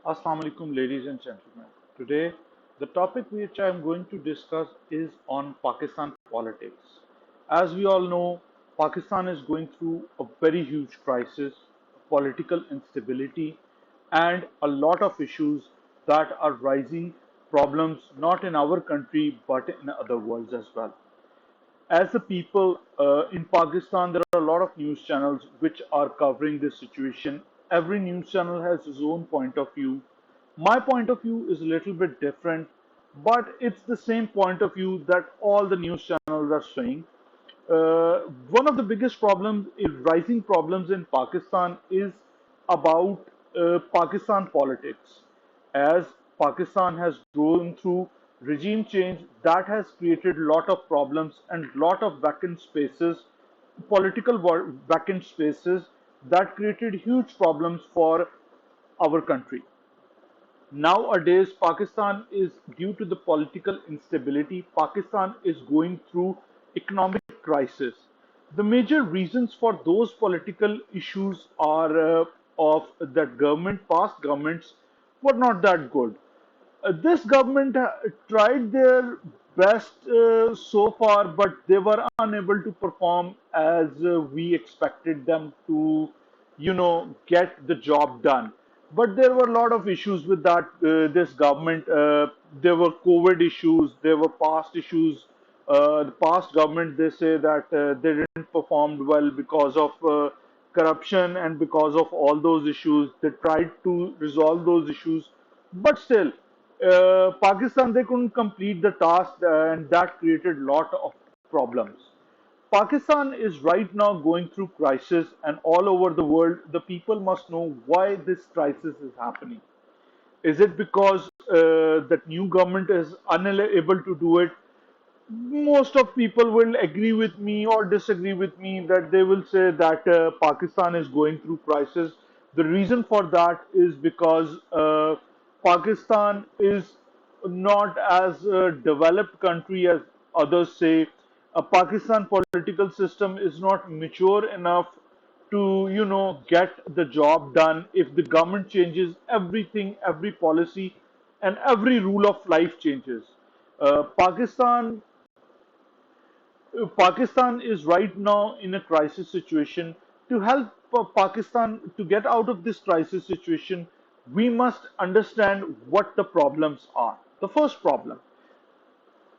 Assalamu alaikum, ladies and gentlemen. Today, the topic which I am going to discuss is on Pakistan politics. As we all know, Pakistan is going through a very huge crisis, political instability, and a lot of issues that are rising problems not in our country but in other worlds as well. As a people in Pakistan, there are a lot of news channels which are covering this situation. Every news channel has its own point of view. My point of view is a little bit different, but it's the same point of view that all the news channels are saying. Uh, One of the biggest problems, rising problems in Pakistan is about Pakistan politics. As Pakistan has grown through regime change, that has created a lot of problems and lot of vacant spaces, vacant spaces that created huge problems for our country. Nowadays, Pakistan is due to the political instability. Pakistan is going through economic crisis. The major reasons for those political issues are of that government, past governments were not that good. This government tried their best so far, but they were unable to perform as we expected them to, get the job done. But there were a lot of issues with that. This government, there were COVID issues, there were past issues. The past government, they say that they didn't perform well because of corruption and because of all those issues. They tried to resolve those issues, but still, Pakistan they couldn't complete the task, and that created lot of problems. Pakistan is right now going through crisis, and all over the world, the people must know why this crisis is happening. Is it because that new government is unable to do it? Most of people will agree with me or disagree with me that they will say that Pakistan is going through crisis. The reason for that is because Pakistan is not as a developed country as others say. A Pakistan political system is not mature enough to get the job done. If the government changes, everything, every policy and every rule of life changes. Pakistan is right now in a crisis situation. To help Pakistan to get out of this crisis situation, we must understand what the problems are. The first problem,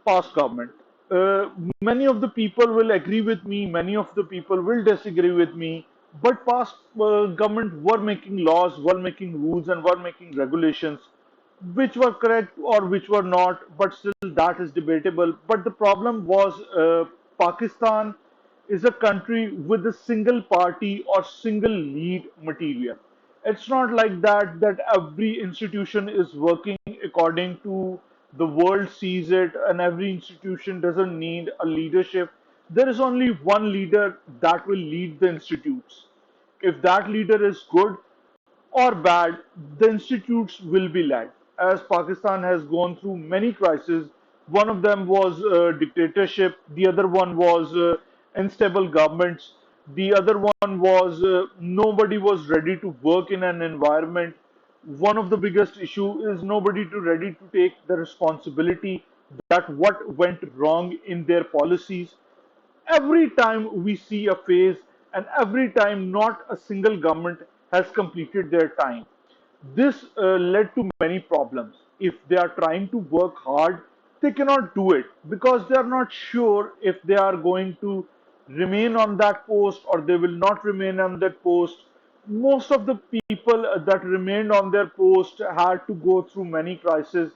past government. Uh, Many of the people will agree with me, many of the people will disagree with me, but past government were making laws, were making rules, and were making regulations which were correct or which were not, but still that is debatable. But the problem was Pakistan is a country with a single party or single lead material. It's not like that every institution is working according to the world sees it, and every institution doesn't need a leadership. There is only one leader that will lead the institutes. If that leader is good or bad, the institutes will be led. As Pakistan has gone through many crises, one of them was dictatorship, the other one was unstable governments, the other one was nobody was ready to work in an environment. One of the biggest issue is nobody to ready to take the responsibility that what went wrong in their policies. Every time we see a phase, and every time not a single government has completed their time. This led to many problems. If they are trying to work hard, they cannot do it because they are not sure if they are going to remain on that post or they will not remain on that post. Most of the people that remained on their post had to go through many crises,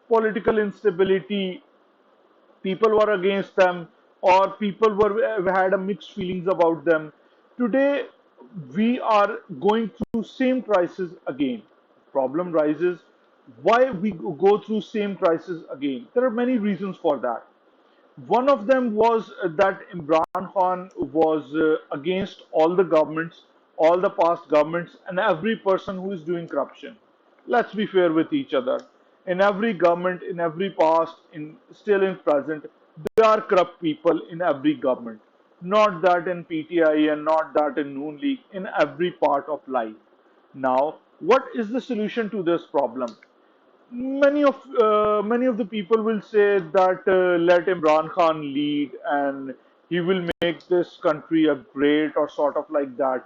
political instability, people were against them, or people were had a mixed feelings about them. Today we are going through same crisis again. Problem rises, why we go through same crisis again? There are many reasons for that. One of them was that Imran Khan was against all the governments, all the past governments, and every person who is doing corruption. Let's be fair with each other. In every government, in every past, in still in present, there are corrupt people in every government. Not that in PTI and not that in Noon League, in every part of life. Now, What is the solution to this problem? Many of the people will say that let Imran Khan lead and he will make this country a great or sort of like that.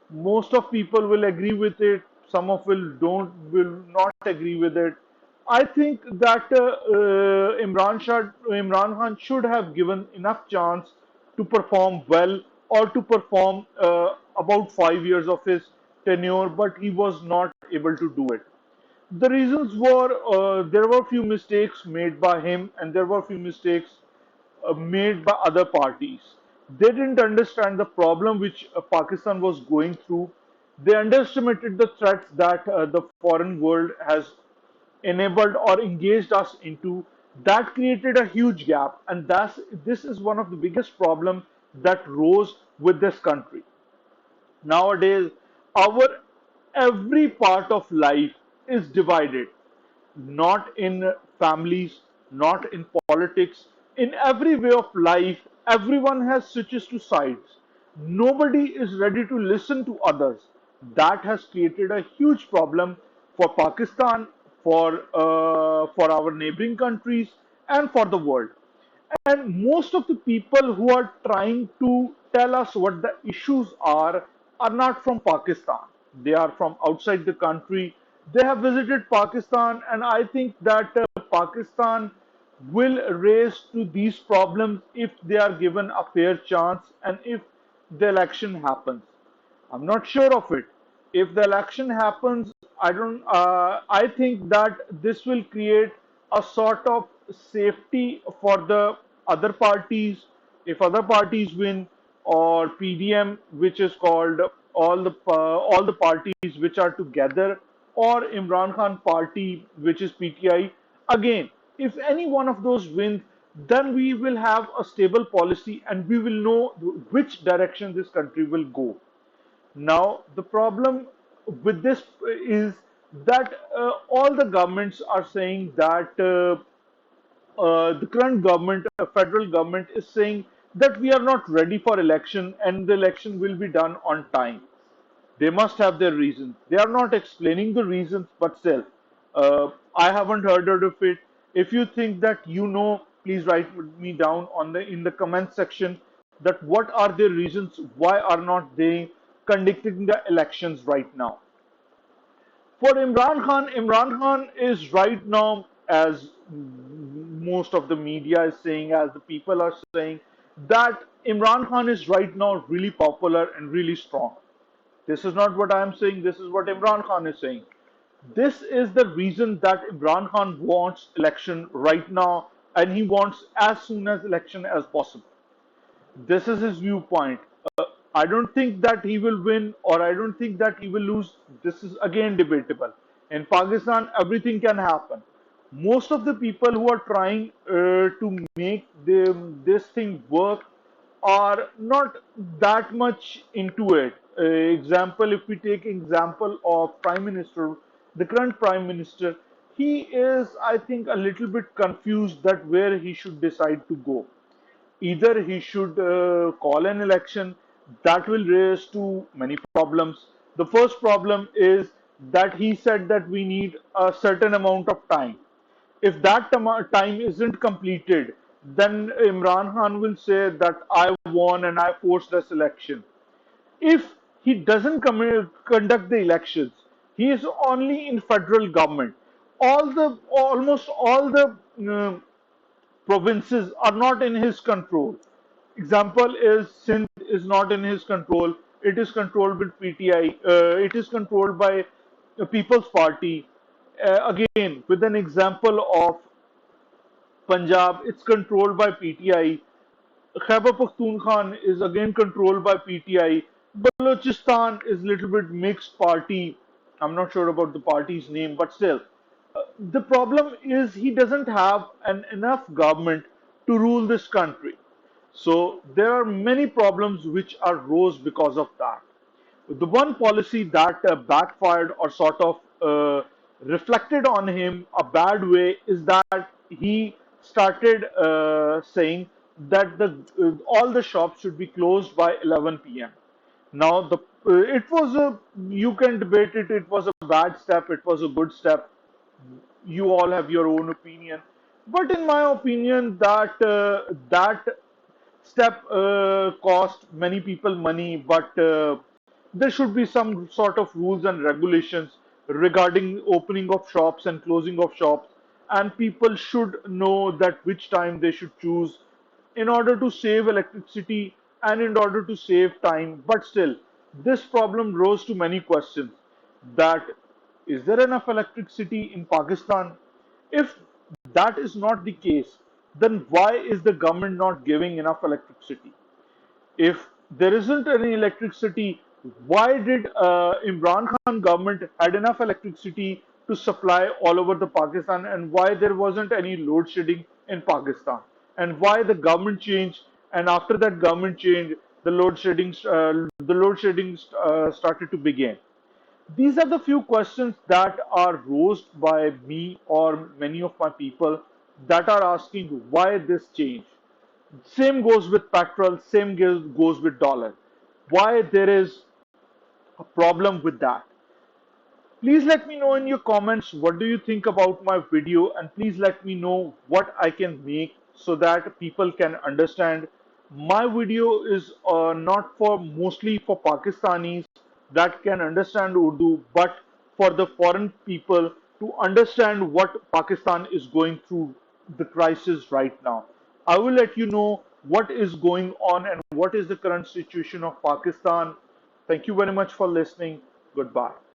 Most of people will agree with it. Some of will not agree with it. I think that Imran Khan should have given enough chance to perform well or to perform about 5 years of his tenure, but he was not able to do it. The reasons were there were few mistakes made by him and there were few mistakes made by other parties. They didn't understand the problem which Pakistan was going through. They underestimated the threats that the foreign world has enabled or engaged us into. That created a huge gap, and this is one of the biggest problems that rose with this country. Nowadays, our every part of life is divided, not in families, not in politics, in every way of life, everyone has switches to sides. Nobody is ready to listen to others. That has created a huge problem for Pakistan, for our neighboring countries, and for the world. And most of the people who are trying to tell us what the issues are not from Pakistan. They are from outside the country. They have visited Pakistan, and I think that Pakistan will raise to these problems if they are given a fair chance and if the election happens. I'm not sure of it. If the election happens, I don't. I think that this will create a sort of safety for the other parties. If other parties win, or PDM, which is called all the parties which are together, or Imran Khan party, which is PTI. Again, if any one of those wins, then we will have a stable policy and we will know which direction this country will go. Now, the problem with this is that all the governments are saying that the current government, federal government, is saying that we are not ready for election and the election will be done on time. They must have their reasons. They are not explaining the reasons, but still, I haven't heard of it. If you think that you know, please write me down on the in the comment section that what are their reasons? Why are not they conducting the elections right now? For Imran Khan is right now, as most of the media is saying, as the people are saying, that Imran Khan is right now really popular and really strong. This is not what I am saying, this is what Imran Khan is saying. This is the reason that Imran Khan wants election right now and he wants as soon as election as possible. This is his viewpoint. I don't think that he will win or I don't think that he will lose. This is again debatable. In Pakistan, everything can happen. Most of the people who are trying to make this thing work are not that much into it. Example, if we take example of Prime Minister, the current Prime Minister, he is, I think, a little bit confused that where he should decide to go. Either he should call an election, that will raise to many problems. The first problem is that he said that we need a certain amount of time. If that time isn't completed, then Imran Khan will say that I won and I forced this election. If he doesn't conduct the elections, he is only in federal government. Almost all the provinces are not in his control. Example is Sindh is not in his control. It is controlled with PTI. It is controlled by the People's Party. Again, with an example of Punjab, it's controlled by PTI. Khyber Pakhtunkhwa is again controlled by PTI. Balochistan is a little bit mixed party. I'm not sure about the party's name, but still, the problem is he doesn't have an enough government to rule this country. So there are many problems which arose because of that. The one policy that backfired or sort of reflected on him a bad way is that he started saying that the all the shops should be closed by 11 p.m. Now the it was a you can debate it. It was a bad step, it was a good step. You all have your own opinion, but in my opinion, that step cost many people money, but there should be some sort of rules and regulations regarding opening of shops and closing of shops, and people should know that which time they should choose in order to save electricity and in order to save time. But still, this problem rose to many questions that is there enough electricity in Pakistan? If that is not the case, then why is the government not giving enough electricity? If there isn't any electricity, why did Imran Khan government had enough electricity to supply all over the Pakistan, and why there wasn't any load shedding in Pakistan, and why the government changed, and after that government change, the load shedding started to begin. These are the few questions that are raised by me or many of my people that are asking why this change. Same goes with petrol, same goes with dollar. Why there is a problem with that? Please let me know in your comments what do you think about my video, and please let me know what I can make so that people can understand. My video is not for mostly for Pakistanis that can understand Urdu, but for the foreign people to understand what Pakistan is going through the crisis right now. I will let you know what is going on and what is the current situation of Pakistan. Thank you very much for listening. Goodbye.